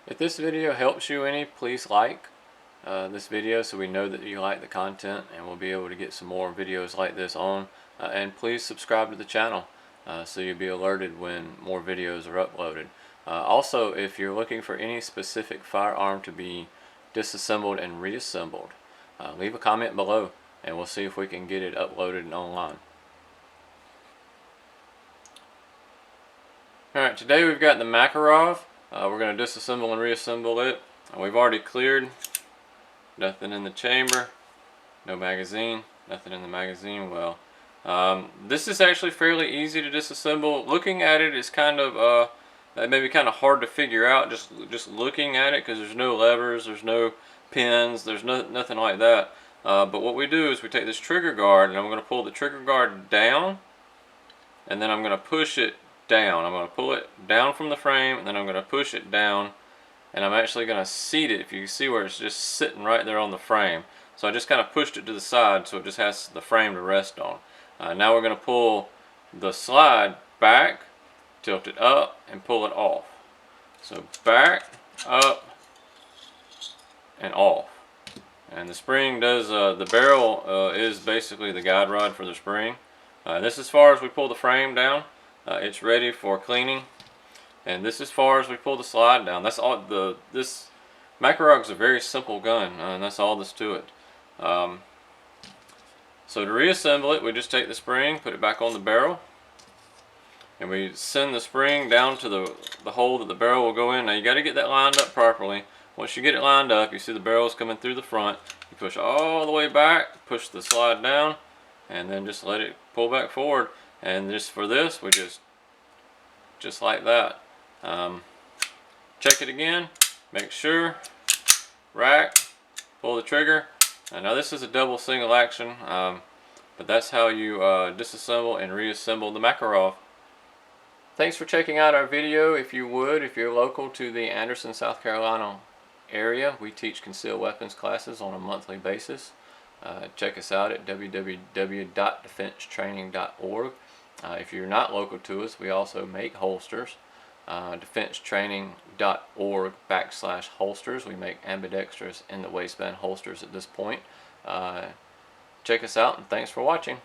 If this video helps you any, please like this video so we know that you like the content, and we'll be able to get some more videos like this on. And please subscribe to the channel so you'll be alerted when more videos are uploaded. Also, if you're looking for any specific firearm to be disassembled and reassembled, leave a comment below and we'll see if we can get it uploaded and online. Alright, today we've got the Makarov. We're going to disassemble and reassemble it. We've already cleared. Nothing in the chamber. No magazine. Nothing in the magazine well. This is actually fairly easy to disassemble. Looking at it is kind of maybe kind of hard to figure out just looking at it, because there's no levers, there's no pins, there's nothing like that. But what we do is we take this trigger guard, and I'm going to pull the trigger guard down, and then I'm going to push it down. I'm going to pull it down from the frame, and then I'm going to push it down, and I'm actually going to seat it. If you can see where it's just sitting right there on the frame. So I just kind of pushed it to the side so it just has the frame to rest on. Now we're going to pull the slide back, tilt it up, and pull it off. So back, up, and off. And the spring does, the barrel is basically the guide rod for the spring. This as far as we pull the frame down. It's ready for cleaning. And this as far as we pull the slide down. That's all. This Makarov is a very simple gun, and that's all that's to it. So to reassemble it, we just take the spring, put it back on the barrel, and we send the spring down to the hole that the barrel will go in. Now you got to get that lined up properly. Once you get it lined up, you see the barrel is coming through the front. You push all the way back, push the slide down, and then just let it pull back forward. And just for this, we just like that. Check it again, make sure, rack, pull the trigger. Now this is a double single action, but that's how you disassemble and reassemble the Makarov. Thanks for checking out our video. If you're local to the Anderson, South Carolina area, we teach concealed weapons classes on a monthly basis. Check us out at www.defensetraining.org. If you're not local to us, we also make holsters. defensetraining.org/holsters. We make ambidextrous in the waistband holsters at this point. Check us out, and thanks for watching.